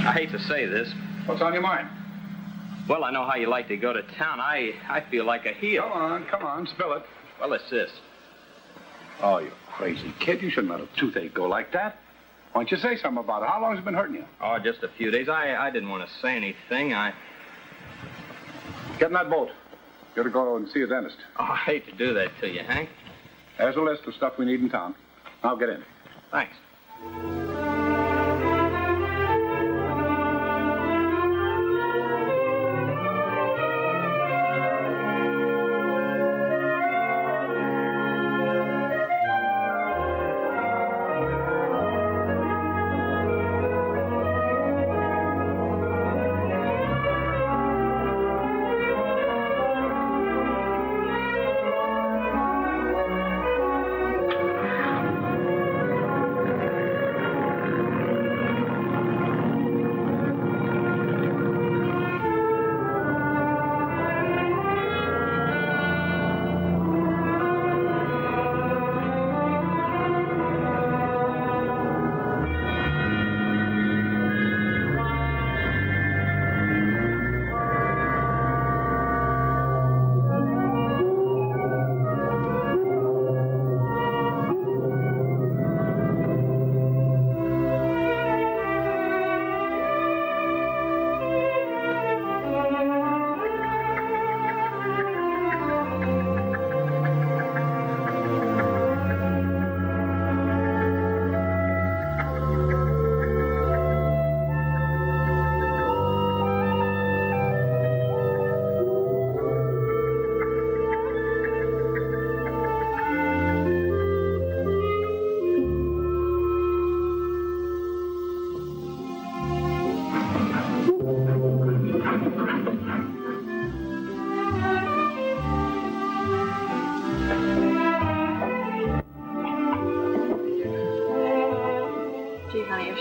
I hate to say this. What's on your mind? Well, I know how you like to go to town. I feel like a heel. Come on, spill it. Well, it's this. Oh, you crazy kid. You shouldn't let a toothache go like that. Why don't you say something about it? How long has it been hurting you? Oh, just a few days. I didn't want to say anything. Get in that boat. You gotta go and see a dentist. Oh, I hate to do that to you, Hank. There's a list of stuff we need in town. I'll get in. Thanks.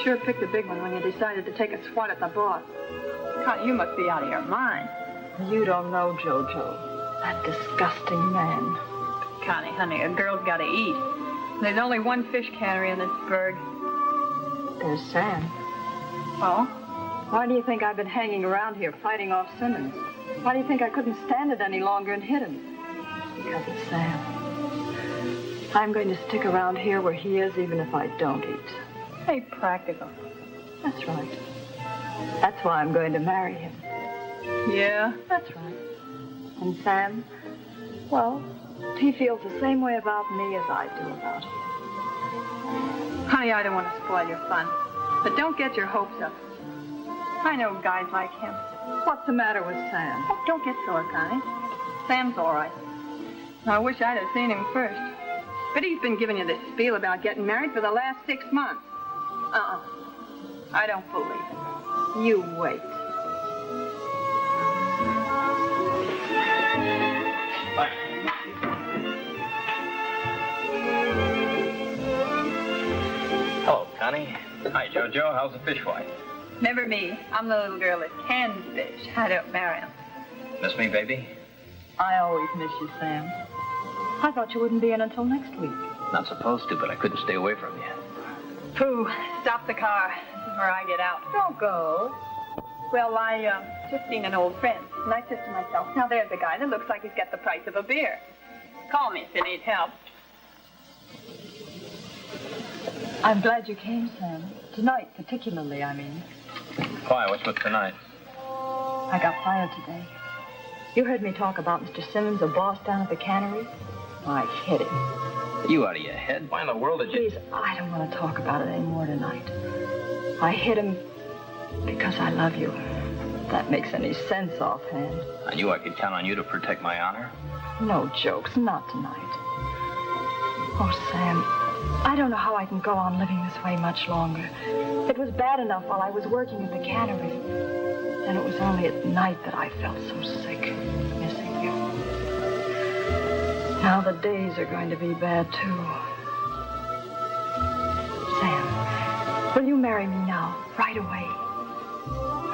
sure picked a big one when you decided to take a swat at the boss. Connie, you must be out of your mind. You don't know Jojo. That disgusting man. Connie, honey, a girl's got to eat. There's only one fish cannery in this burg. There's Sam. Oh? Why do you think I've been hanging around here fighting off Simmons? Why do you think I couldn't stand it any longer and hit him? Because of Sam. I'm going to stick around here where he is, even if I don't eat. Hey, practical. That's right. That's why I'm going to marry him. Yeah? That's right. And Sam, well, he feels the same way about me as I do about him. Honey, I don't want to spoil your fun, but don't get your hopes up. I know guys like him. What's the matter with Sam? Oh, don't get sore, Connie. Sam's all right. I wish I'd have seen him first. But he's been giving you this spiel about getting married for the last 6 months. I don't believe it. You wait. Bye. Hello, Connie. Hi, Jojo. How's the fish wife? Never me. I'm the little girl that can fish. I don't marry him. Miss me, baby? I always miss you, Sam. I thought you wouldn't be in until next week. Not supposed to, but I couldn't stay away from you. Pooh, stop the car. This is where I get out. Don't go. Well, I just seen an old friend, and I said to myself, now there's a guy that looks like he's got the price of a beer. Call me if you need help. I'm glad you came, Sam. Tonight, particularly, I mean. Why? What's with tonight? I got fired today. You heard me talk about Mr. Simmons, the boss down at the cannery? I hit him. Are you out of your head? Why in the world did you... Please, I don't want to talk about it anymore tonight. I hit him because I love you. If that makes any sense offhand. I knew I could count on you to protect my honor. No jokes, not tonight. Oh, Sam, I don't know how I can go on living this way much longer. It was bad enough while I was working at the cannery. And it was only at night that I felt so sick, missing you. Now the days are going to be bad, too. Sam, will you marry me now, right away?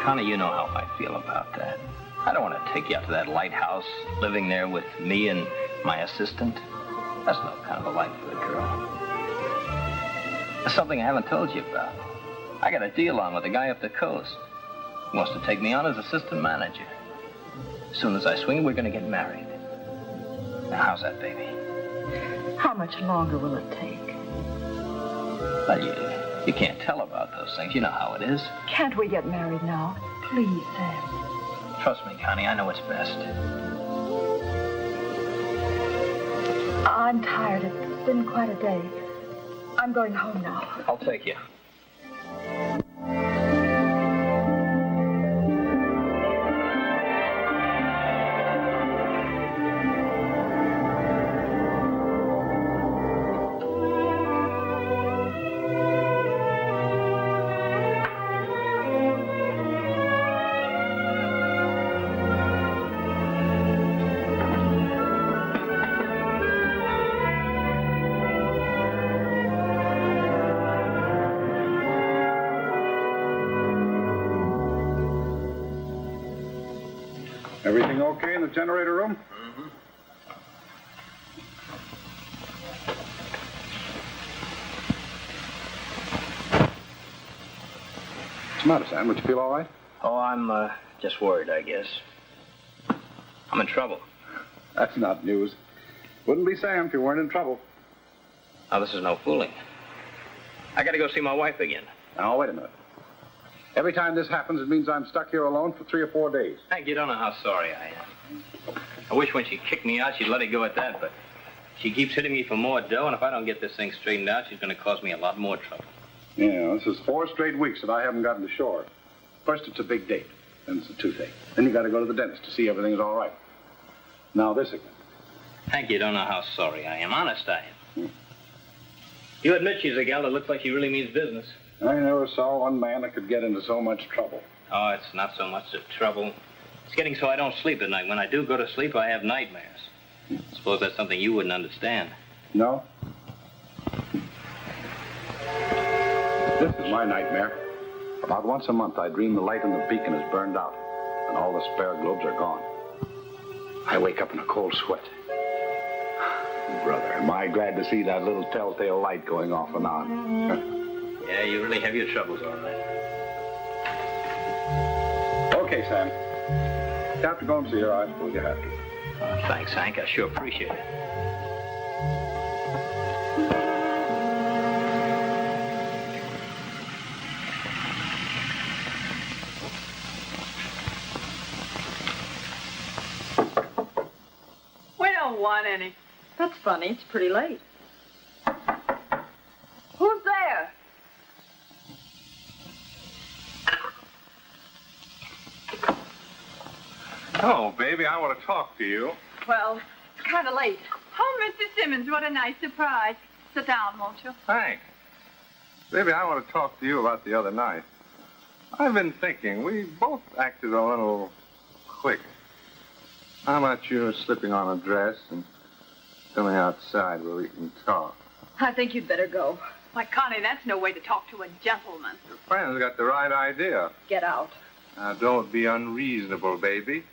Connie, you know how I feel about that. I don't want to take you out to that lighthouse, living there with me and my assistant. That's no kind of a life for a girl. There's something I haven't told you about. I got a deal on with a guy up the coast. He wants to take me on as assistant manager. As soon as I swing, we're going to get married. Now, how's that, baby? How much longer will it take? Well, you can't tell about those things. You know how it is. Can't we get married now? Please, Sam. Trust me, Connie, I know what's best. I'm tired. It's been quite a day. I'm going home now. I'll take you. Everything okay in the generator room? Mm-hmm. What's the matter, Sam? Would you feel all right? Oh, I'm just worried, I guess. I'm in trouble. That's not news. Wouldn't be Sam if you weren't in trouble. Now, this is no fooling. I got to go see my wife again. Now, wait a minute. Every time this happens, it means I'm stuck here alone for 3 or 4 days. Hank, you don't know how sorry I am. I wish when she kicked me out, she'd let it go at that, but she keeps hitting me for more dough, and if I don't get this thing straightened out, she's going to cause me a lot more trouble. Yeah, this is 4 straight weeks that I haven't gotten to shore. First, it's a big date. Then it's a toothache. Then you got to go to the dentist to see everything's all right. Now this again. Hank, you don't know how sorry I am. Honest, I am. You admit she's a gal that looks like she really means business. I never saw one man that could get into so much trouble. Oh, it's not so much the trouble. It's getting so I don't sleep at night. When I do go to sleep, I have nightmares. I suppose that's something you wouldn't understand. No? This is my nightmare. About once a month, I dream the light in the beacon is burned out, and all the spare globes are gone. I wake up in a cold sweat. Brother, am I glad to see that little telltale light going off and on. Yeah, you really have your troubles, all right. Okay, Sam. You have to go and see her. I suppose you have to. Oh, thanks, Hank. I sure appreciate it. We don't want any. That's funny. It's pretty late. Who's there? Oh, baby, I want to talk to you. Well, it's kind of late. Oh, Mr. Simmons, what a nice surprise. Sit down, won't you? Hank. Baby, I want to talk to you about the other night. I've been thinking, we both acted a little quick. How about you slipping on a dress and coming outside where we can talk? I think you'd better go. Why, Connie, that's no way to talk to a gentleman. Your friend's got the right idea. Get out. Now, don't be unreasonable, baby.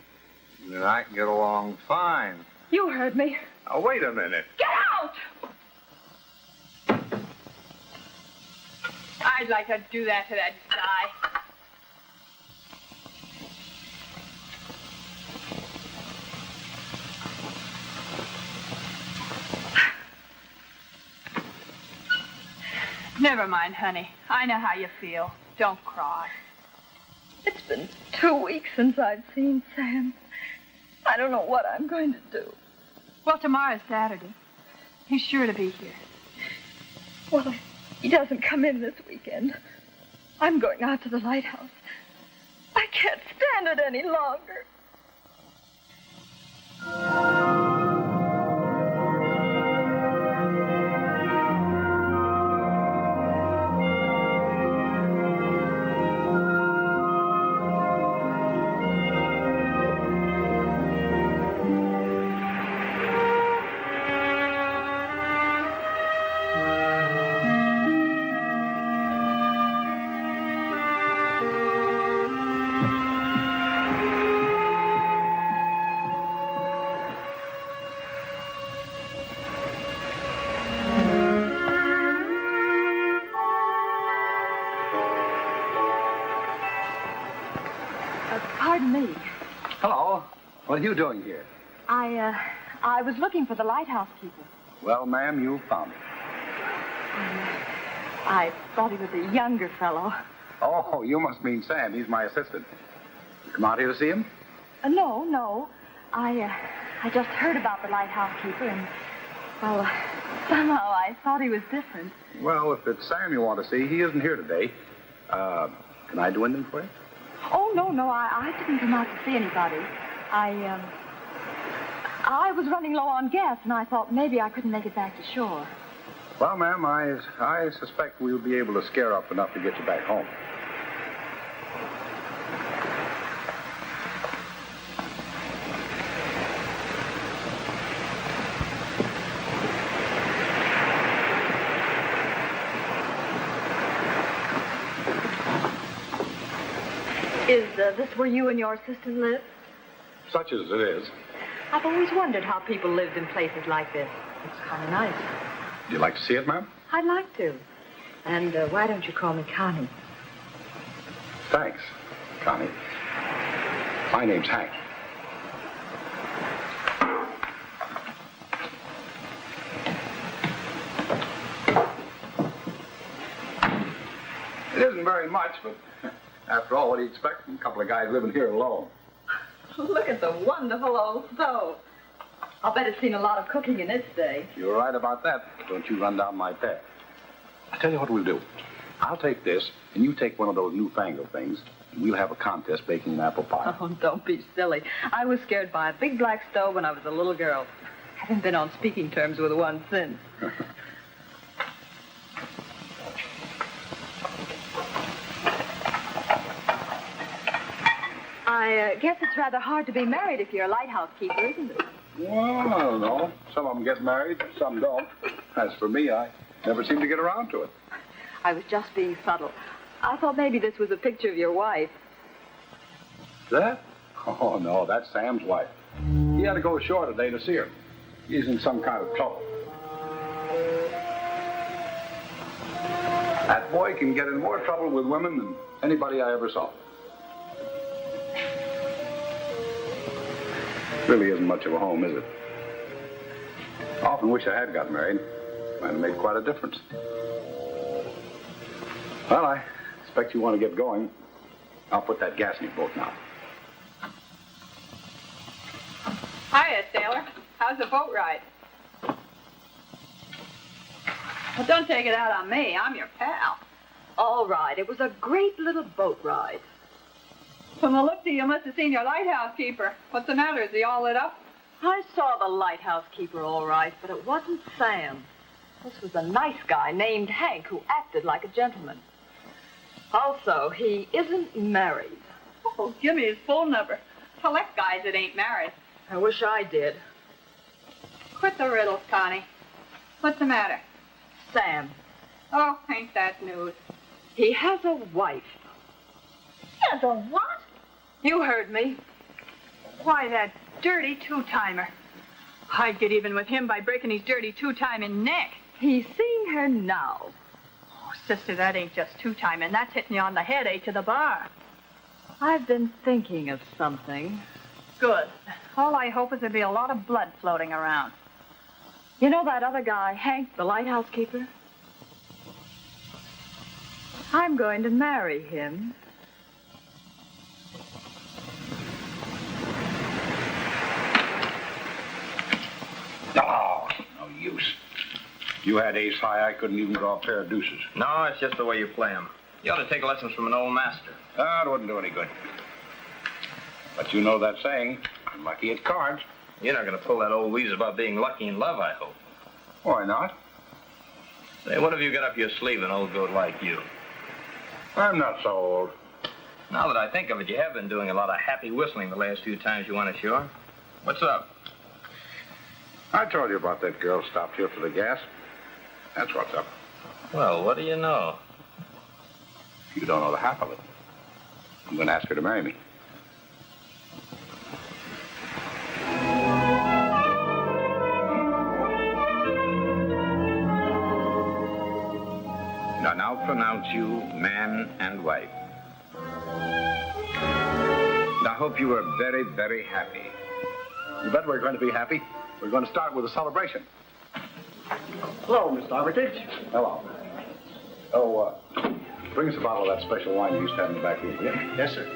You and I can get along fine. You heard me. Now, wait a minute. Get out! I'd like to do that to that guy. Never mind, honey. I know how you feel. Don't cry. It's been 2 weeks since I've seen Sam. I don't know what I'm going to do. Well, tomorrow's Saturday. He's sure to be here. Well, if he doesn't come in this weekend, I'm going out to the lighthouse. I can't stand it any longer. Pardon me. Hello. What are you doing here? I was looking for the lighthouse keeper. Well, ma'am, you found him. I thought he was a younger fellow. Oh, you must mean Sam. He's my assistant. You come out here to see him? No. I just heard about the lighthouse keeper, and, well, somehow I thought he was different. Well, if it's Sam you want to see, he isn't here today. Can I do anything for you? Oh, no, I didn't come out to see anybody. I was running low on gas, and I thought maybe I couldn't make it back to shore. Well, ma'am, I suspect we'll be able to scare up enough to get you back home. Is this where you and your assistant live? Such as it is. I've always wondered how people lived in places like this. It's kind of nice. Do you like to see it, ma'am? I'd like to. And why don't you call me Connie? Thanks, Connie. My name's Hank. It isn't very much, but after all, what do you expect from a couple of guys living here alone? Look at the wonderful old stove. I'll bet it's seen a lot of cooking in its day. You're right about that. Don't you run down my pet. I'll tell you what we'll do. I'll take this, and you take one of those newfangled things, and we'll have a contest baking an apple pie. Oh, don't be silly. I was scared by a big black stove when I was a little girl. Haven't been on speaking terms with one since. I guess it's rather hard to be married if you're a lighthouse keeper, isn't it? Well, I don't know. Some of them get married, some don't. As for me, I never seem to get around to it. I was just being subtle. I thought maybe this was a picture of your wife. That? Oh, no, that's Sam's wife. He had to go ashore today to see her. He's in some kind of trouble. That boy can get in more trouble with women than anybody I ever saw. Really isn't much of a home, is it? I often wish I had got married. Might have made quite a difference. Well, I expect you want to get going. I'll put that gas in your boat now. Hiya, sailor. How's the boat ride? Well, don't take it out on me. I'm your pal. All right, it was a great little boat ride. From the look of you, must have seen your lighthouse keeper. What's the matter? Is he all lit up? I saw the lighthouse keeper all right, but it wasn't Sam. This was a nice guy named Hank who acted like a gentleman. Also, he isn't married. Oh, give me his phone number. Select guys that ain't married. I wish I did. Quit the riddles, Connie. What's the matter? Sam. Oh, ain't that news? He has a wife. He has a what? You heard me. Why, that dirty two-timer. I'd get even with him by breaking his dirty two-timing neck. He's seeing her now. Oh, sister, that ain't just two-timing. That's hitting you on the head, to the bar. I've been thinking of something. Good. All I hope is there'll be a lot of blood floating around. You know that other guy, Hank, the lighthouse keeper? I'm going to marry him. Oh, no use. You had ace high, I couldn't even draw a pair of deuces. No, it's just the way you play 'em. You ought to take lessons from an old master. It wouldn't do any good. But you know that saying, I'm lucky at cards. You're not going to pull that old wheeze about being lucky in love, I hope. Why not? Say, what have you got up your sleeve, an old goat like you? I'm not so old. Now that I think of it, you have been doing a lot of happy whistling the last few times you went ashore. What's up? I told you about that girl stopped here for the gas. That's what's up. Well, what do you know? You don't know the half of it. I'm going to ask her to marry me. I now pronounce you man and wife. And I hope you are very, very happy. You bet we're going to be happy. We're going to start with a celebration. Hello, Mr. Armitage. Hello. Oh, bring us a bottle of that special wine you used to have in the back room, will you? Yes, sir.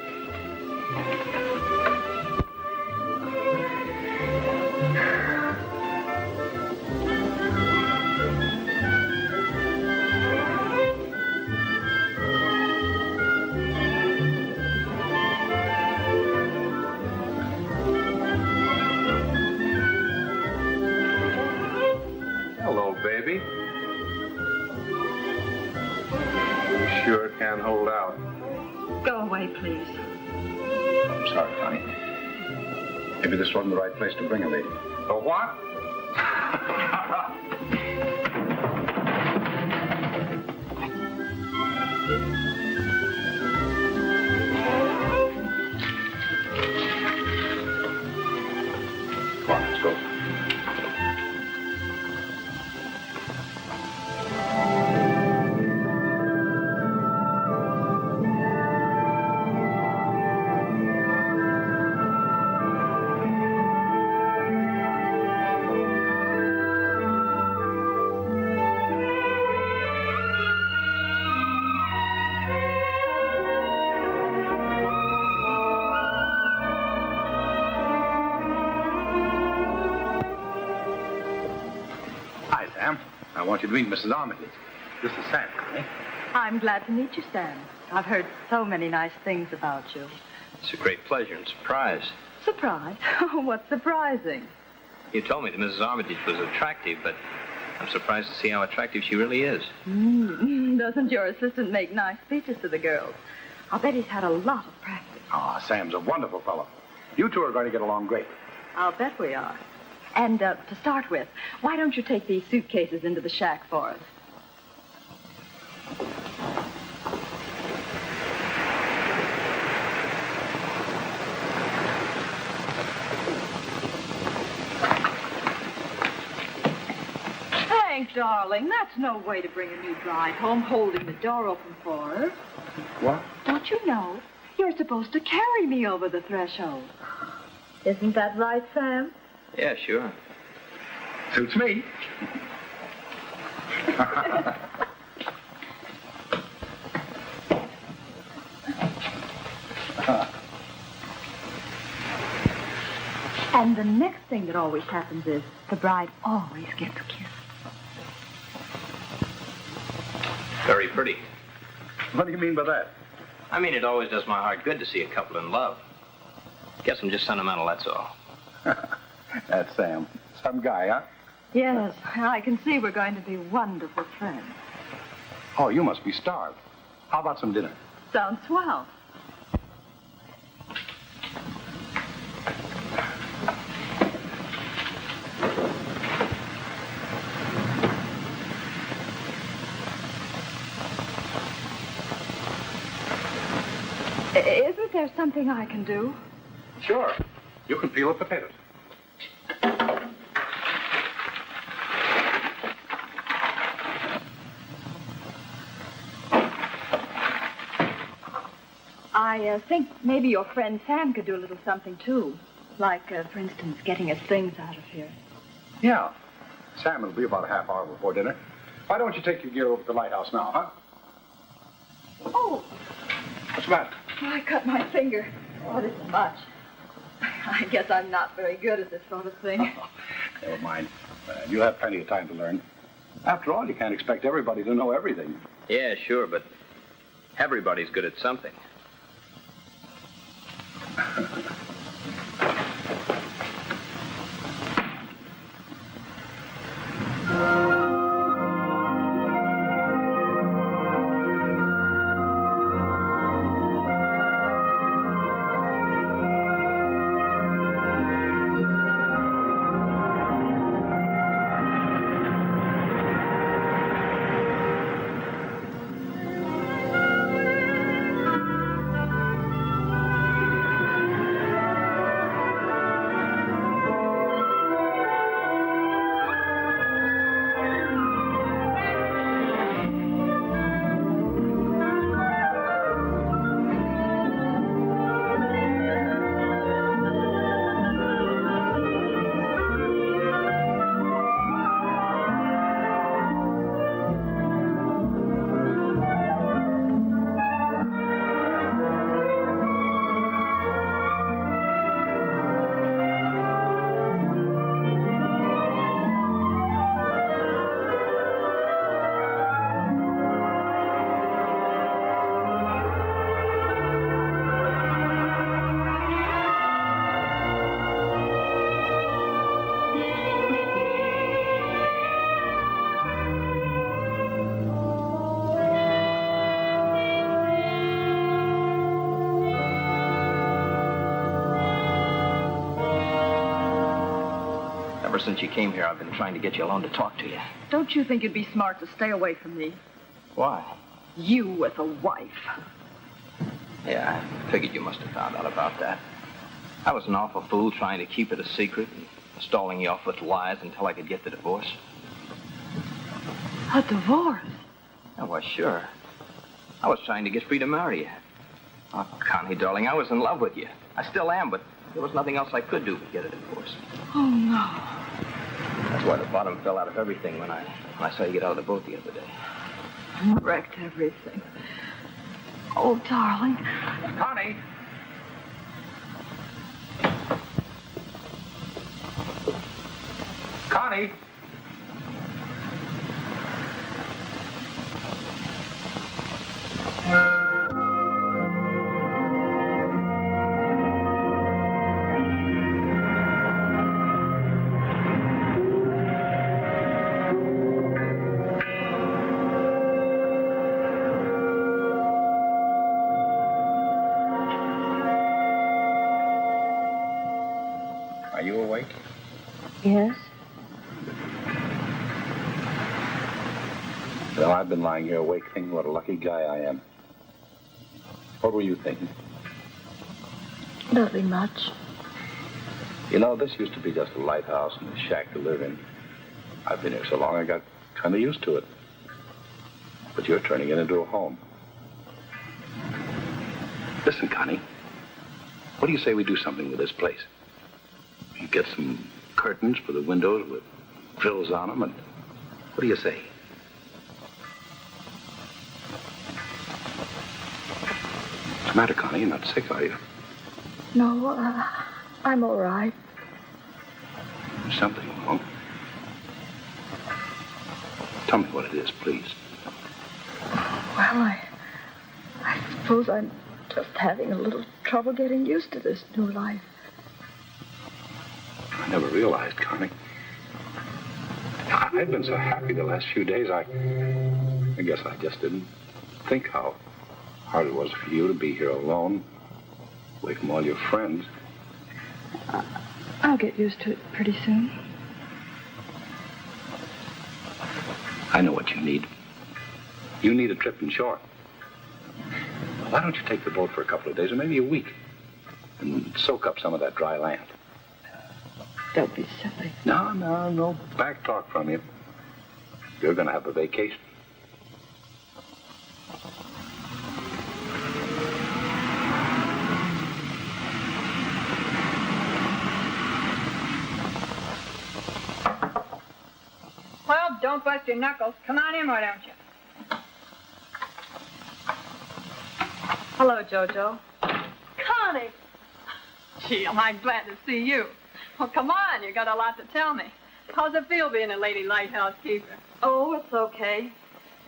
Hello, baby. You sure can hold out. Go away, please. I'm sorry, Connie. Maybe this wasn't the right place to bring a lady. The what? Come on, let's go. Hi, Sam. I want you to meet Mrs. Armitage. This is Sam, eh? I'm glad to meet you, Sam. I've heard so many nice things about you. It's a great pleasure and surprise. Surprise? Oh, what's surprising? You told me that Mrs. Armitage was attractive, but I'm surprised to see how attractive she really is. Doesn't your assistant make nice speeches to the girls? I'll bet he's had a lot of practice. Ah, Sam's a wonderful fellow. You two are going to get along great. I'll bet we are. And to start with, why don't you take these suitcases into the shack for us? darling, that's no way to bring a new bride home, holding the door open for her. What? Don't you know? You're supposed to carry me over the threshold. Isn't that right, Sam? Yeah, sure. Suits me. And the next thing that always happens is the bride always gets kissed. Very pretty. What do you mean by that? I mean, it always does my heart good to see a couple in love. Guess I'm just sentimental, that's all. That's Sam. Some guy, huh? Yes, I can see we're going to be wonderful friends. Oh, you must be starved. How about some dinner? Sounds swell. Isn't there something I can do? Sure. You can peel the potatoes. I think maybe your friend Sam could do a little something, too. Like, for instance, getting us things out of here. Yeah. Sam will be about a half hour before dinner. Why don't you take your gear over to the lighthouse now, huh? Oh, What's the matter? I cut my finger. Oh, this is much. I guess I'm not very good at this sort of thing. Never mind. You'll have plenty of time to learn. After all, you can't expect everybody to know everything. Yeah, sure, but everybody's good at something. Ever since you came here, I've been trying to get you alone to talk to you. Don't you think it'd be smart to stay away from me? Why? You with a wife. Yeah, I figured you must have found out about that. I was an awful fool trying to keep it a secret and stalling you off with lies until I could get the divorce. A divorce? Oh, well, sure. I was trying to get free to marry you. Oh, Connie, darling, I was in love with you. I still am, but there was nothing else I could do but get a divorce. Oh, no. That's why the bottom fell out of everything when I saw you get out of the boat the other day. Wrecked everything. Oh, darling. Connie! Connie! Are you awake? Yes? Well, I've been lying here awake thinking what a lucky guy I am. What were you thinking? Nothing much. You know, this used to be just a lighthouse and a shack to live in. I've been here so long, I got kind of used to it. But you're turning it into a home. Listen, Connie, what do you say we do something with this place? We get some curtains for the windows with frills on them, and what do you say? What's the matter, Connie? You're not sick, are you? No, I'm all right. There's something wrong. Tell me what it is, please. Well, I suppose I'm just having a little trouble getting used to this new life. I never realized, Connie. I've been so happy the last few days, I guess I just didn't think how hard it was for you to be here alone, away from all your friends. I'll get used to it pretty soon. I know what you need. You need a trip inshore. Why don't you take the boat for a couple of days, or maybe a week, and soak up some of that dry land? Don't be silly. No back talk from you. You're going to have a vacation. Well, don't bust your knuckles. Come on in, why don't you? Hello, Jojo. Connie! Gee, am I glad to see you. Well, come on, you got a lot to tell me. How's it feel being a lady lighthouse keeper? Oh, it's okay.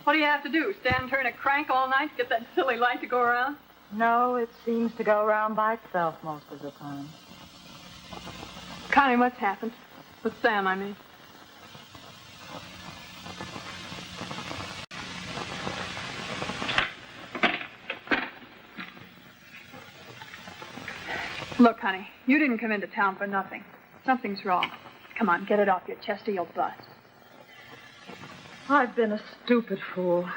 What do you have to do, stand and turn a crank all night to get that silly light to go around? No, it seems to go around by itself most of the time. Connie, what's happened? With Sam, I mean. Look, honey, you didn't come into town for nothing. Something's wrong. Come on, get it off your chest or you'll bust. I've been a stupid fool.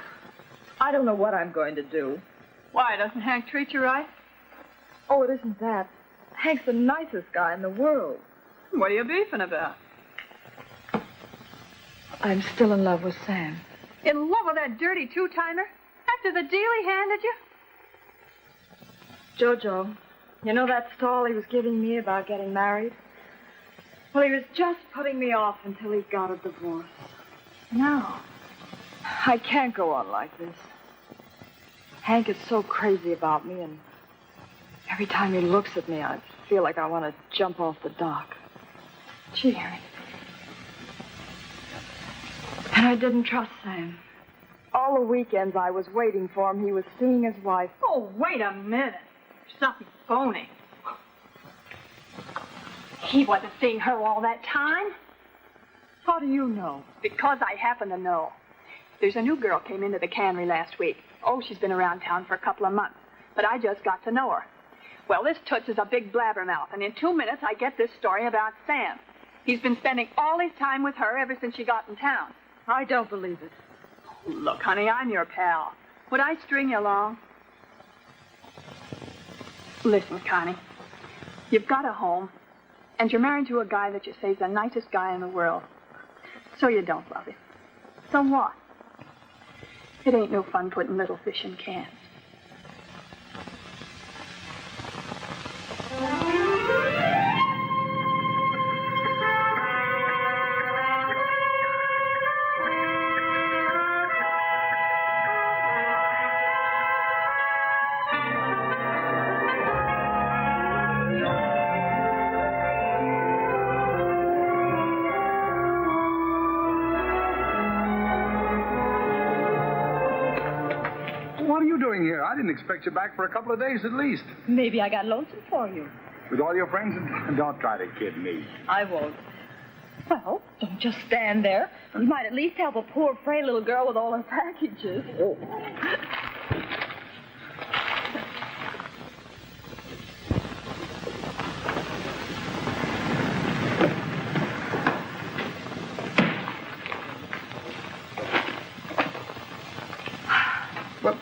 I don't know what I'm going to do. Why, doesn't Hank treat you right? Oh, it isn't that. Hank's the nicest guy in the world. What are you beefing about? I'm still in love with Sam. In love with that dirty two-timer? After the deal he handed you? Jojo, you know that stall he was giving me about getting married? Well, he was just putting me off until he got a divorce. No. I can't go on like this. Hank is so crazy about me, and every time he looks at me, I feel like I want to jump off the dock. Gee, honey. And I didn't trust Sam. All the weekends I was waiting for him, he was seeing his wife. Oh, wait a minute. Something phony. He wasn't seeing her all that time. How do you know? Because I happen to know. There's a new girl came into the cannery last week. Oh, she's been around town for a couple of months. But I just got to know her. Well, this Toots is a big blabbermouth, and in 2 minutes I get this story about Sam. He's been spending all his time with her ever since she got in town. I don't believe it. Oh, look, honey, I'm your pal. Would I string you along? Listen, Connie, you've got a home, and you're married to a guy that you say's the nicest guy in the world. So you don't love him. So what? It ain't no fun putting little fish in cans. What are you doing here? I didn't expect you back for a couple of days at least. Maybe I got lonesome for you. With all your friends? Don't try to kid me. I won't. Well, don't just stand there. You might at least help a poor, frail little girl with all her packages. Oh.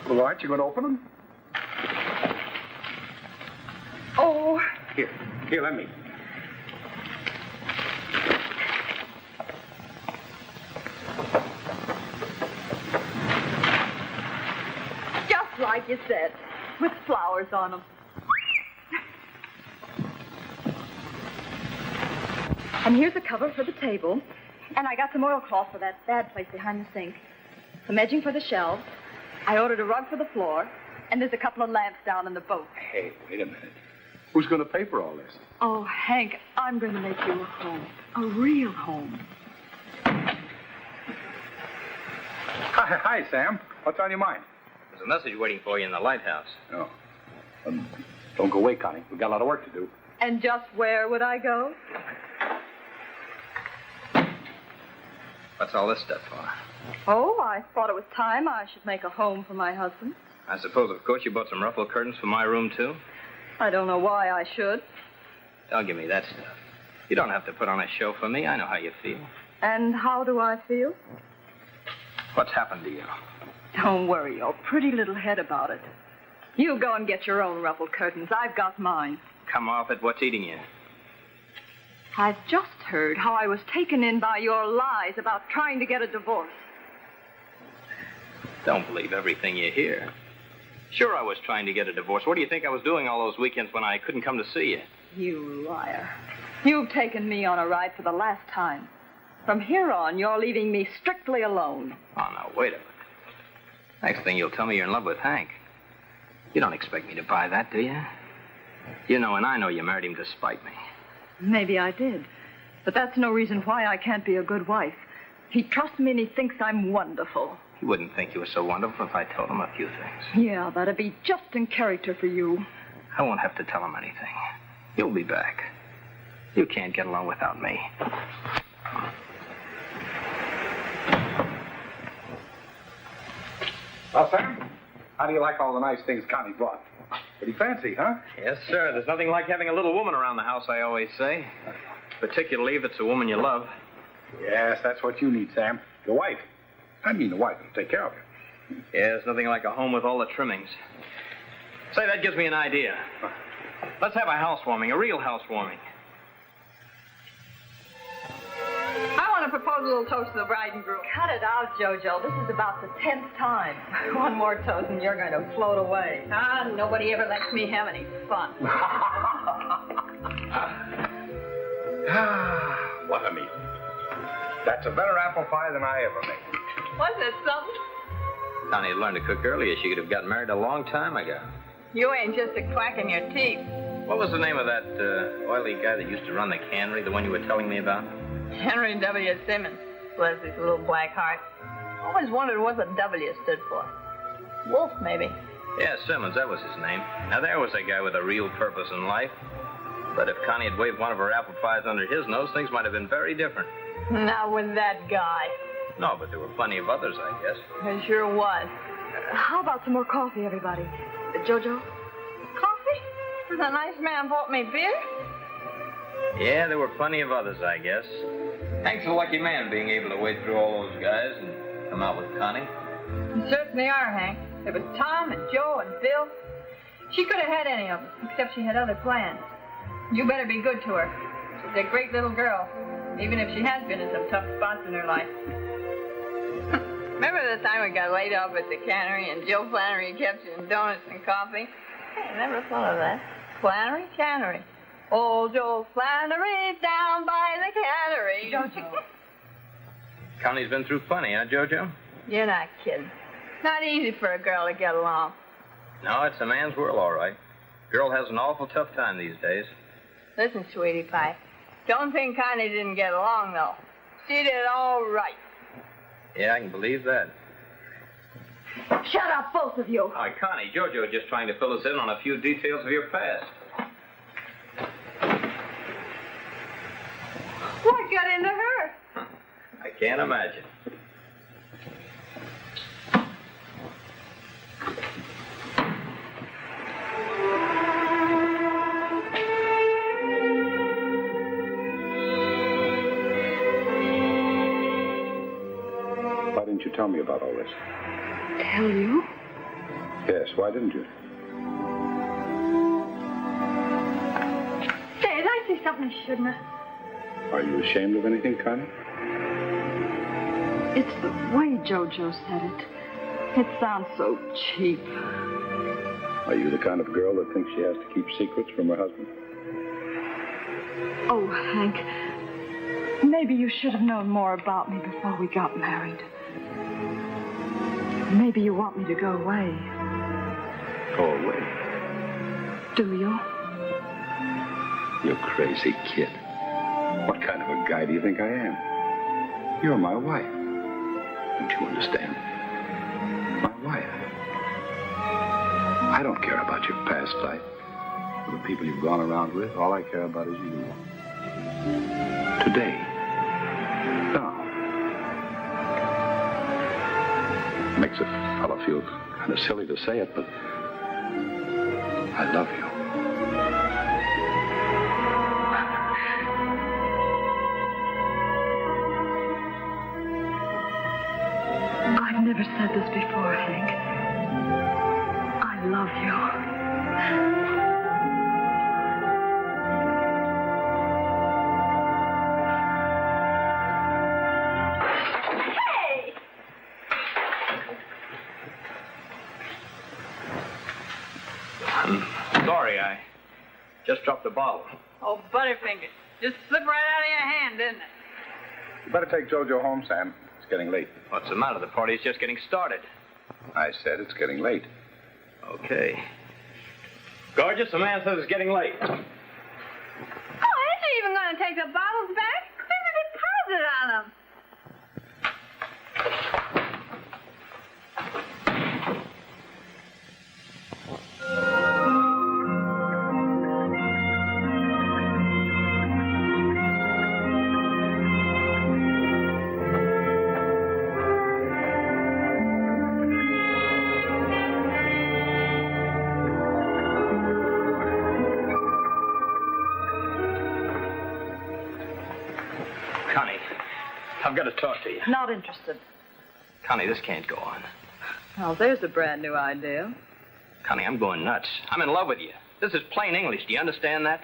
Well, aren't you going to open them? Oh. Here, let me. you said, with flowers on them. And here's a cover for the table. And I got some oilcloth for that bad place behind the sink. Some edging for the shelves. I ordered a rug for the floor. And there's a couple of lamps down in the boat. Hey, wait a minute. Who's going to pay for all this? Oh, Hank, I'm going to make you a home. A real home. Hi, Sam. What's on your mind? There's a message waiting for you in the lighthouse. Oh. Don't go away, Connie. We've got a lot of work to do. And just where would I go? What's all this stuff for? Oh, I thought it was time I should make a home for my husband. I suppose, of course, you bought some ruffled curtains for my room, too? I don't know why I should. Don't give me that stuff. You don't have to put on a show for me. I know how you feel. And how do I feel? What's happened to you? Don't worry your pretty little head about it. You go and get your own ruffled curtains. I've got mine. Come off it. What's eating you? I've just heard how I was taken in by your lies about trying to get a divorce. Don't believe everything you hear. Sure, I was trying to get a divorce. What do you think I was doing all those weekends when I couldn't come to see you? You liar. You've taken me on a ride for the last time. From here on, you're leaving me strictly alone. Oh, no, wait a minute. Next thing you'll tell me you're in love with Hank. You don't expect me to buy that, do you? You know, and I know you married him to spite me. Maybe I did. But that's no reason why I can't be a good wife. He trusts me and he thinks I'm wonderful. He wouldn't think you were so wonderful if I told him a few things. Yeah, that'd be just in character for you. I won't have to tell him anything. You'll be back. You can't get along without me. Well, Sam, how do you like all the nice things Connie brought? Pretty fancy, huh? Yes, sir. There's nothing like having a little woman around the house, I always say. Particularly if it's a woman you love. Yes, that's what you need, Sam. Your wife. I mean the wife will take care of you. Yeah, there's nothing like a home with all the trimmings. Say, that gives me an idea. Let's have a housewarming, a real housewarming. I want to propose a little toast to the bride and groom. Cut it out, Jojo. This is about the 10th time. One more toast and you're going to float away. Ah, nobody ever lets me have any fun. What a meal. That's a better apple pie than I ever made. Wasn't it something? Connie had learned to cook earlier. She could have gotten married a long time ago. You ain't just a quacking your teeth. What was the name of that oily guy that used to run the cannery, the one you were telling me about? Henry W. Simmons. Bless his little black heart. Always wondered what the W stood for. Wolf, maybe. Yeah, Simmons, that was his name. Now, there was a guy with a real purpose in life. But if Connie had waved one of her apple pies under his nose, things might have been very different. Not with that guy. No, but there were plenty of others, I guess. There sure was. How about some more coffee, everybody? Jojo? Coffee? The nice man bought me beer? Yeah, there were plenty of others, I guess. Hank's a lucky man being able to wade through all those guys and come out with Connie. You certainly are, Hank. There was Tom and Joe and Bill. She could have had any of them, except she had other plans. You better be good to her. She's a great little girl, even if she has been in some tough spots in her life. Remember the time we got laid off at the cannery and Joe Flannery kept you in donuts and coffee? Hey, never thought of that. Flannery Cannery. Old Joe Flannery down by the cannery. Jojo. Connie's been through plenty, huh, Jojo? You're not kidding. Not easy for a girl to get along. No, it's a man's world, all right. Girl has an awful tough time these days. Listen, sweetie pie. Don't think Connie didn't get along, though. She did all right. Yeah, I can believe that. Shut up, both of you. Hi, Connie, Jojo is just trying to fill us in on a few details of your past. What got into her? I can't imagine. Why didn't you tell me about all this? Tell you? Yes, why didn't you? Say, did I say something I shouldn't have? Are you ashamed of anything, Connie? It's the way Jojo said it. It sounds so cheap. Are you the kind of girl that thinks she has to keep secrets from her husband? Oh, Hank, maybe you should have known more about me before we got married. Maybe you want me to go away. Go away? Do you? You crazy kid. What kind of a guy do you think I am? You're my wife. Don't you understand? My wife. I don't care about your past life or the people you've gone around with. All I care about is you. Today. Now. Makes a fellow feel kind of silly to say it, but I love you. I've never said this before, Hank. I love you. Hey! I'm sorry, I just dropped the bottle. Oh, Butterfinger. Just slipped right out of your hand, didn't it? You better take Jojo home, Sam. It's getting late. What's the matter? The party's just getting started. I said it's getting late. Okay. Gorgeous, the man says it's getting late. Oh, isn't he even going to take the bottles back? There's a deposit on them. Connie, I've got to talk to you. Not interested. Connie, this can't go on. Well, there's a brand new idea. Connie, I'm going nuts. I'm in love with you. This is plain English. Do you understand that?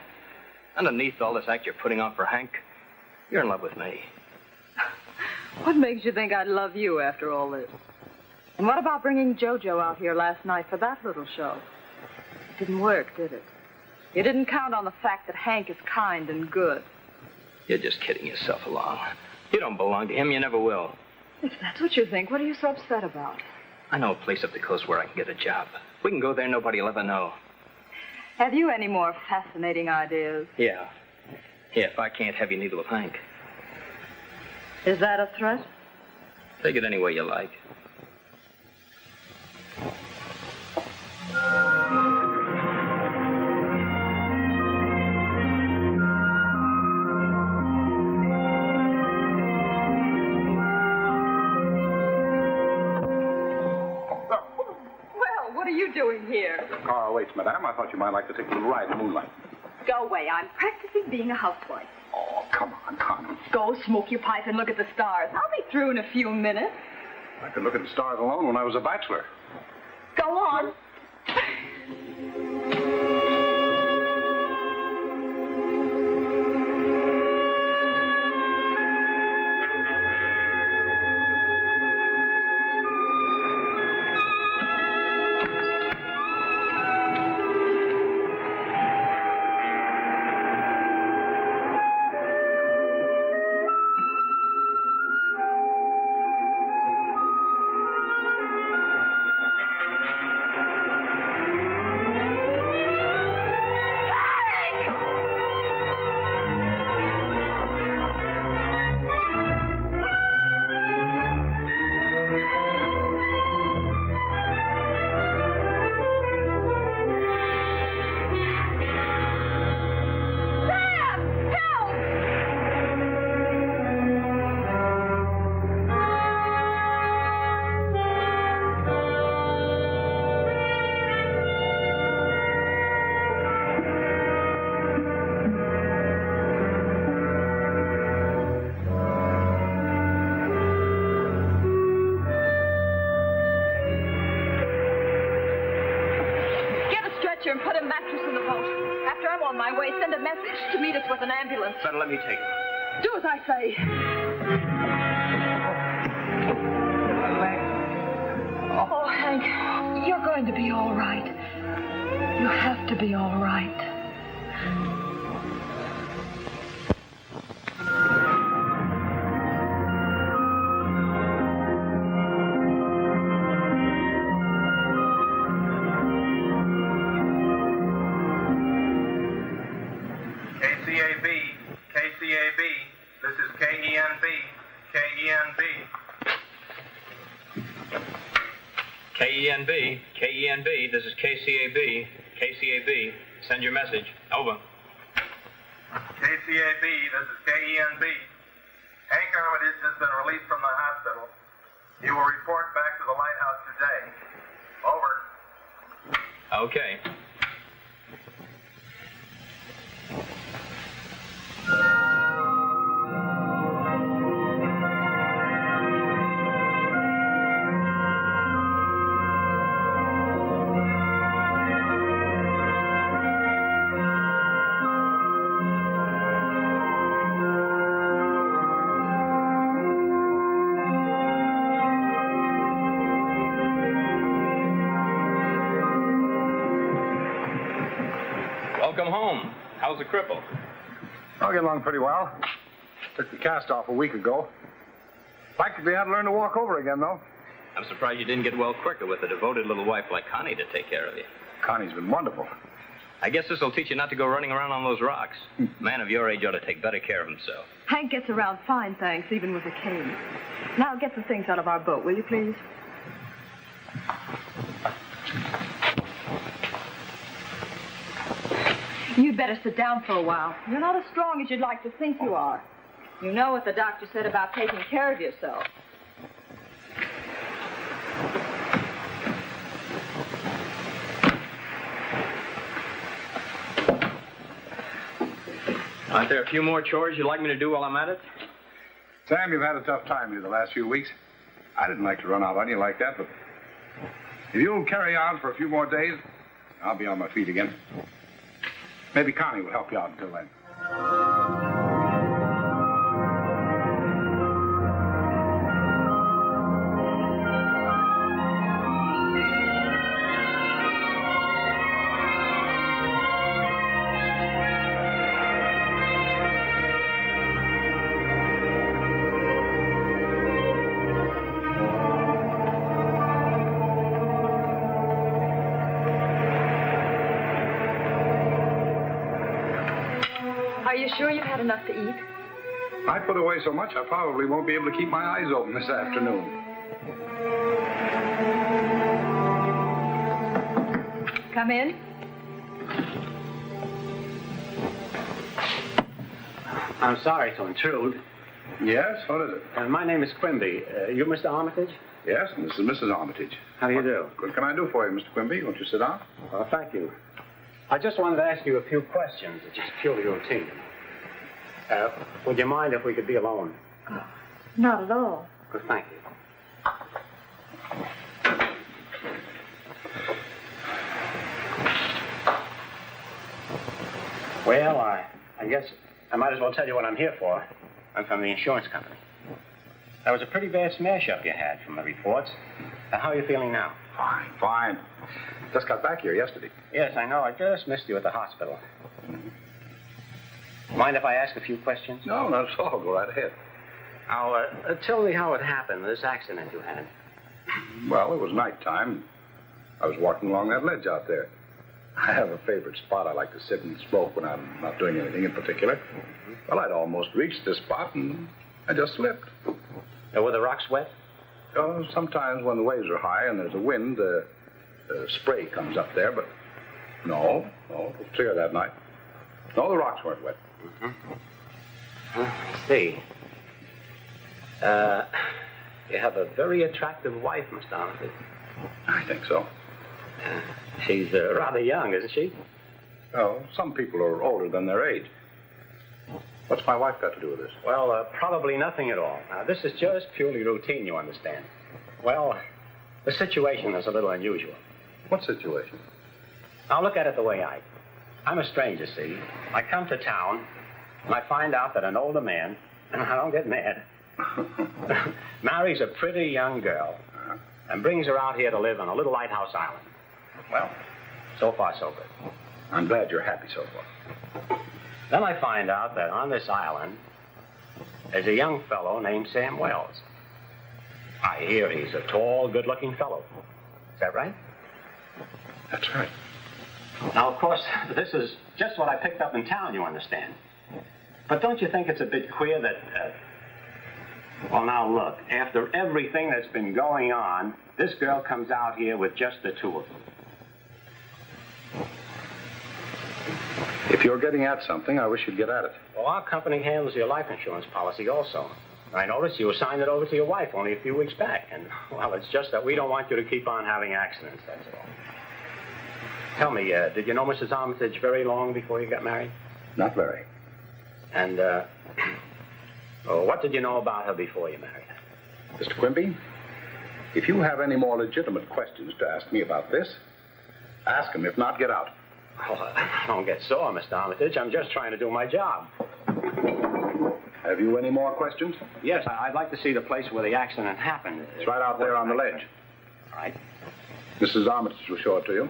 Underneath all this act you're putting on for Hank, you're in love with me. What makes you think I'd love you after all this? And what about bringing Jojo out here last night for that little show? It didn't work, did it? You didn't count on the fact that Hank is kind and good. You're just kidding yourself along. You don't belong to him. You never will. If that's what you think, what are you so upset about? I know a place up the coast where I can get a job. We can go there. Nobody will ever know. Have you any more fascinating ideas? Yeah. Yeah, if I can't have you, neither will Hank. Is that a threat? Take it any way you like. What are you doing here? The car waits, madame. I thought you might like to take a little ride in the moonlight. Go away. I'm practicing being a housewife. Oh, come on, Connie. Go smoke your pipe and look at the stars. I'll be through in a few minutes. I could look at the stars alone when I was a bachelor. Go on. And put a mattress in the boat. After I'm on my way, send a message to meet us with an ambulance. Better let me take it. Do as I say. Oh, Hank, you're going to be all right. You have to be all right. KCAB, this is KENB, KENB. KENB, this is KCAB, KCAB. Send your message. Over. KCAB, this is KENB. Hank Armitage has been released from the hospital. He will report back to the lighthouse today. Over. Okay. Welcome home. How's the cripple? I'll get along pretty well. Took the cast off a week ago. Practically had to learn to walk over again, though. I'm surprised you didn't get well quicker with a devoted little wife like Connie to take care of you. Connie's been wonderful. I guess this will teach you not to go running around on those rocks. A man of your age ought to take better care of himself. Hank gets around fine, thanks, even with a cane. Now get the things out of our boat, will you, please? You'd better sit down for a while. You're not as strong as you'd like to think you are. You know what the doctor said about taking care of yourself. Aren't there a few more chores you'd like me to do while I'm at it? Sam, you've had a tough time here the last few weeks. I didn't like to run out on you like that, but if you'll carry on for a few more days, I'll be on my feet again. Maybe Connie will help you out until then. Are you sure you've had enough to eat? I put away so much, I probably won't be able to keep my eyes open this afternoon. Come in. I'm sorry to intrude. Yes? What is it? My name is Quimby. You Mr. Armitage? Yes, and this is Mrs. Armitage. How do you do? What can I do for you, Mr. Quimby? Won't you sit down? Well, thank you. I just wanted to ask you a few questions, which is purely routine. Would you mind if we could be alone? Not at all. Good, thank you. Well, I guess I might as well tell you what I'm here for. I'm from the insurance company. That was a pretty bad smash-up you had from the reports. How are you feeling now? Fine, fine. Just got back here yesterday. Yes, I know. I just missed you at the hospital. Mind if I ask a few questions? No, not at all. Go right ahead. Now, tell me how it happened, this accident you had. Well, it was nighttime. I was walking along that ledge out there. I have a favorite spot I like to sit and smoke when I'm not doing anything in particular. Well, I'd almost reached this spot, and I just slipped. Were the rocks wet? Sometimes when the waves are high and there's a wind, spray comes up there, but no, it was clear that night. No, the rocks weren't wet. I see. You have a very attractive wife, Mr. Armitage. I think so. She's rather young, isn't she? Oh, some people are older than their age. What's my wife got to do with this? Well, probably nothing at all. Now, this is just purely routine, you understand. Well, the situation is a little unusual. What situation? Now, look at it the way I'm a stranger, see? I come to town, and I find out that an older man, and I don't get mad, marries a pretty young girl and brings her out here to live on a little lighthouse island. Well, So far, so good. I'm glad you're happy so far. Then I find out that on this island, there's a young fellow named Sam Wells. I hear he's a tall, good-looking fellow. Is that right? That's right. Now, of course, this is just what I picked up in town, you understand. But don't you think it's a bit queer that, well, now look, after everything that's been going on, this girl comes out here with just the two of them. If you're getting at something, I wish you'd get at it. Well, our company handles your life insurance policy also. I noticed you assigned it over to your wife only a few weeks back. And, well, it's just that we don't want you to keep on having accidents, that's all. Tell me, did you know Mrs. Armitage very long before you got married? Not very. And, well, what did you know about her before you married her? Mr. Quimby, if you have any more legitimate questions to ask me about this, ask them. If not, get out. Oh, don't get sore, Mr. Armitage. I'm just trying to do my job. Have you any more questions? Yes, I'd like to see the place where the accident happened. It's right out there on the ledge. All right. Mrs. Armitage will show it to you.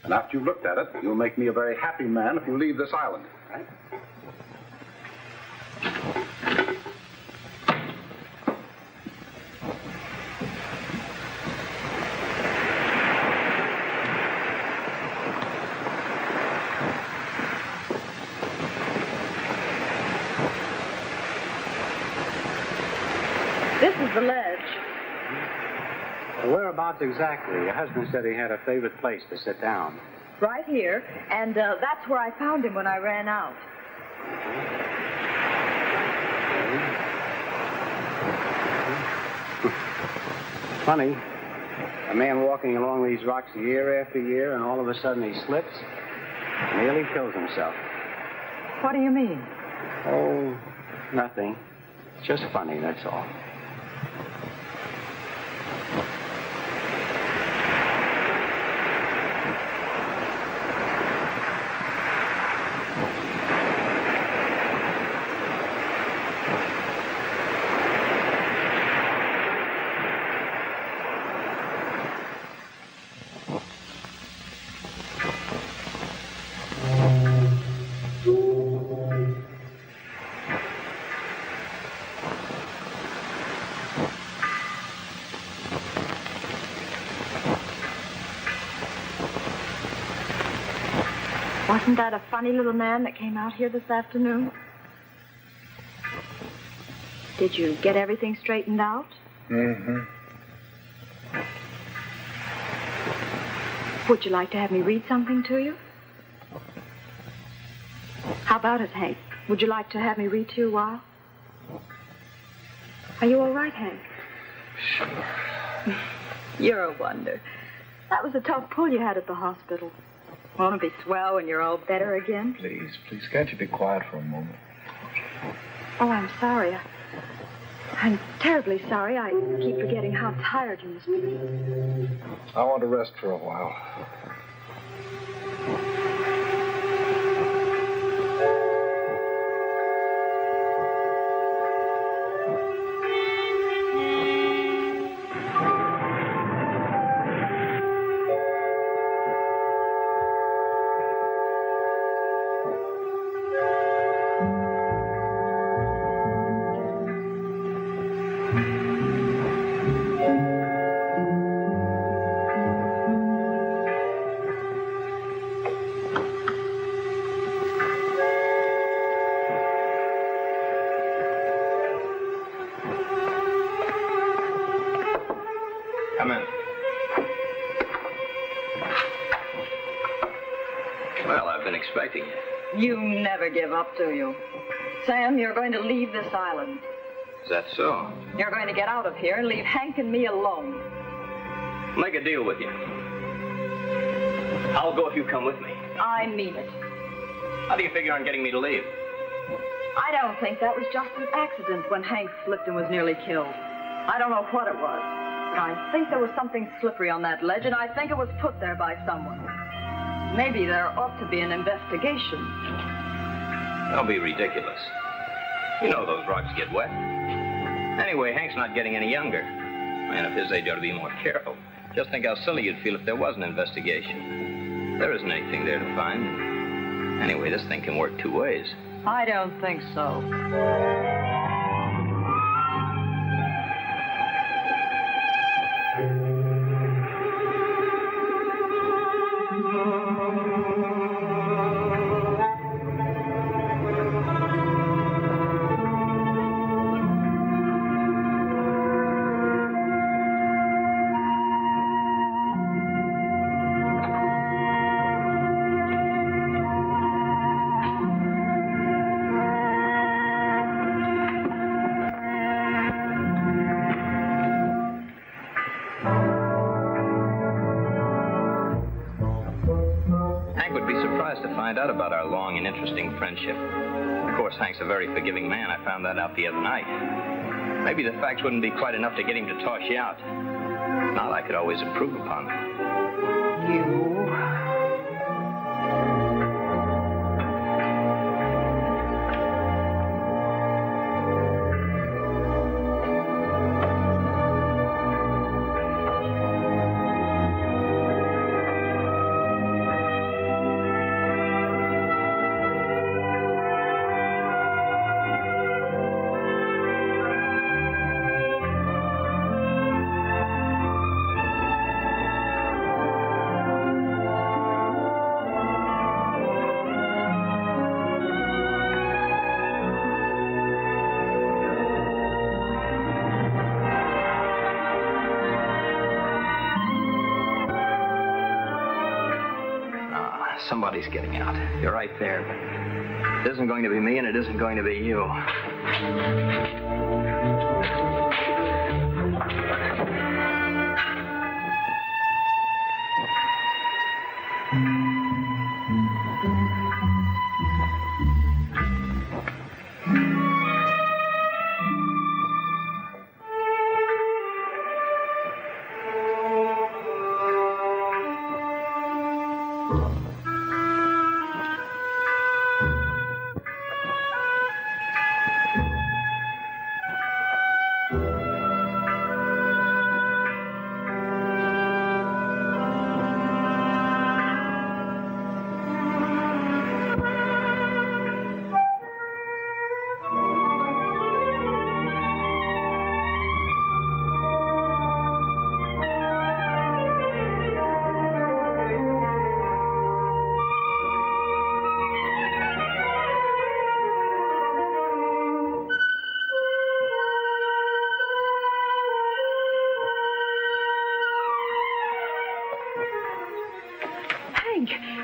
And after you've looked at it, you'll make me a very happy man if you leave this island. All right. This is the ledge. Whereabouts exactly? Your husband said he had a favorite place to sit down. Right here. And that's where I found him when I ran out. Funny. A man walking along these rocks year after year, and all of a sudden he slips, nearly kills himself. What do you mean? Oh, nothing. It's just funny, that's all. Wasn't that a funny little man that came out here this afternoon? Did you get everything straightened out? Mm-hmm. Would you like to have me read something to you? How about it, Hank? Would you like to have me read to you a while? Are you all right, Hank? Sure. You're a wonder. That was a tough pull you had at the hospital. Won't it be swell when you're all better again? Please, can't you be quiet for a moment? Oh, I'm sorry. I'm terribly sorry. I keep forgetting how tired you must be. I want to rest for a while. Come in. Well, I've been expecting you. You never give up, do you? Sam, you're going to leave this island. Is that so? You're going to get out of here and leave Hank and me alone. Make a deal with you. I'll go if you come with me. I mean it. How do you figure on getting me to leave? I don't think that was just an accident when Hank slipped and was nearly killed. I don't know what it was. But I think there was something slippery on that ledge, and I think it was put there by someone. Maybe there ought to be an investigation. Don't be ridiculous. You know those rocks get wet. Anyway, Hank's not getting any younger. Man of his age ought to be more careful. Just think how silly you'd feel if there was an investigation. There isn't anything there to find. Anyway, this thing can work two ways. I don't think so. Out about our long and interesting friendship. Of course, Hank's a very forgiving man. I found that out the other night. Maybe the facts wouldn't be quite enough to get him to toss you out. Not I could always improve upon. You... Somebody's getting out. You're right there, but it isn't going to be me and it isn't going to be you.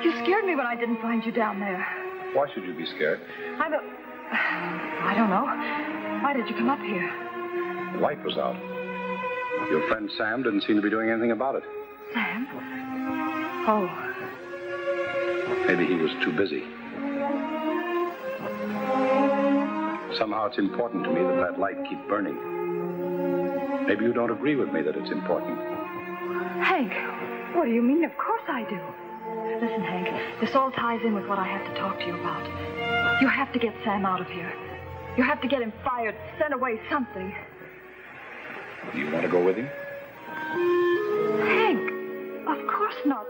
You scared me when I didn't find you down there. Why should you be scared? I don't know. Why did you come up here? The light was out. Your friend Sam didn't seem to be doing anything about it. Sam? Oh. Maybe he was too busy. Somehow it's important to me that that light keep burning. Maybe you don't agree with me that it's important. Hank, what do you mean? Of course I do. Listen, Hank, this all ties in with what I have to talk to you about. You have to get Sam out of here. You have to get him fired, sent away, something. Do you want to go with him? Hank, of course not.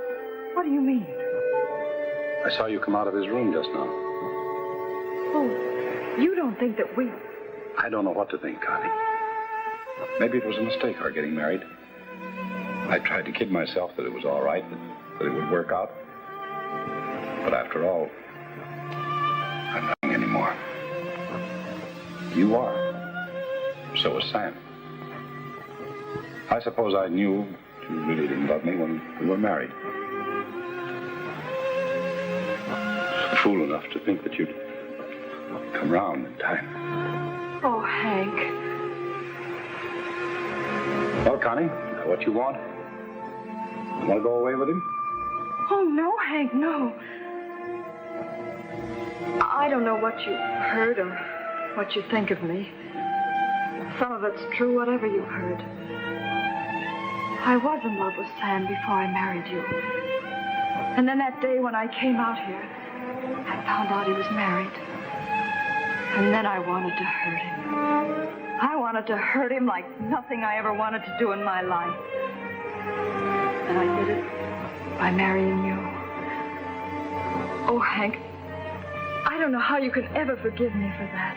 What do you mean? I saw you come out of his room just now. Oh, you don't think that we... I don't know what to think, Connie. Maybe it was a mistake, our getting married. I tried to kid myself that it was all right, that it would work out. But after all, I'm nothing anymore. You are. So was Sam. I suppose I knew you really didn't love me when we were married. Fool enough to think that you'd come round in time. Oh, Hank. Well, Connie, is that what you want? You want to go away with him? Oh, no, Hank, no. I don't know what you heard or what you think of me. Some of it's true, whatever you heard. I was in love with Sam before I married you. And then that day when I came out here, I found out he was married. And then I wanted to hurt him. I wanted to hurt him like nothing I ever wanted to do in my life. And I did it by marrying you. Oh, Hank, I don't know how you can ever forgive me for that.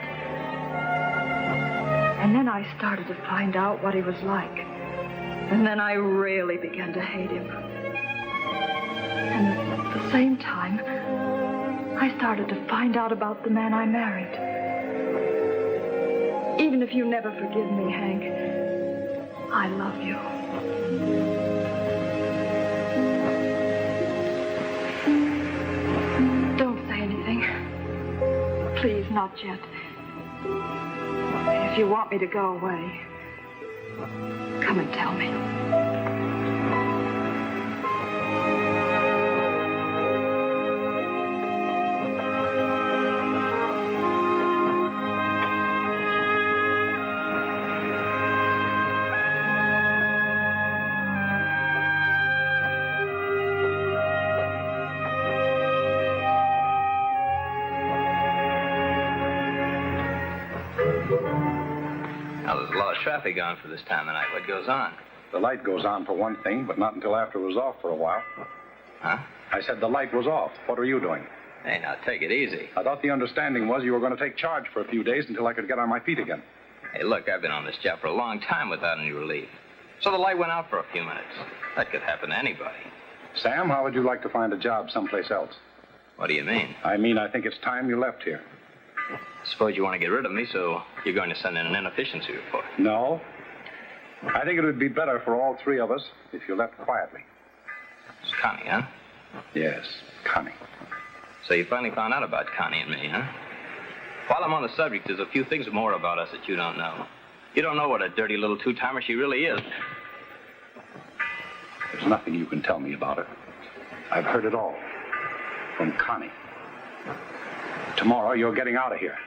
And then I started to find out what he was like. And then I really began to hate him. And at the same time, I started to find out about the man I married. Even if you never forgive me, Hank, I love you. Don't say anything. Please, not yet. If you want me to go away, come and tell me. Now, there's a lot of traffic on for this time of night. What goes on? The light goes on for one thing, but not until after it was off for a while. Huh? I said the light was off. What are you doing? Hey, now, take it easy. I thought the understanding was you were going to take charge for a few days until I could get on my feet again. Hey, look, I've been on this job for a long time without any relief. So the light went out for a few minutes. That could happen to anybody. Sam, how would you like to find a job someplace else? What do you mean? I mean, I think it's time you left here. Suppose you want to get rid of me, so you're going to send in an inefficiency report. No. I think it would be better for all three of us if you left quietly. It's Connie, huh? Yes, Connie. So you finally found out about Connie and me, huh? While I'm on the subject, there's a few things more about us that you don't know. You don't know what a dirty little two-timer she really is. There's nothing you can tell me about her. I've heard it all. From Connie. Tomorrow, you're getting out of here.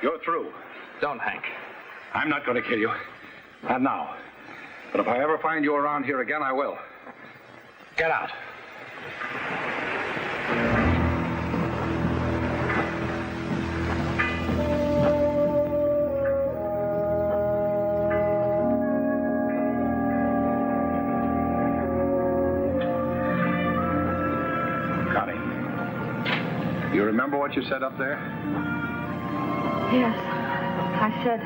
You're through. Don't, Hank. I'm not going to kill you. Not now. But if I ever find you around here again, I will. Get out. Connie, you remember what you said up there? Yes. I said,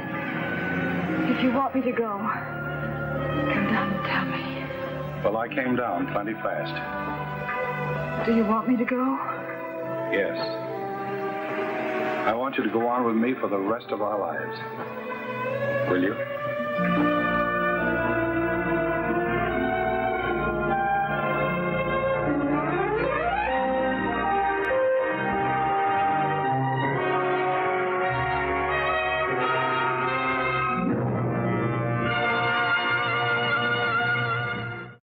if you want me to go, come down and tell me. Well, I came down plenty fast. Do you want me to go? Yes. I want you to go on with me for the rest of our lives. Will you?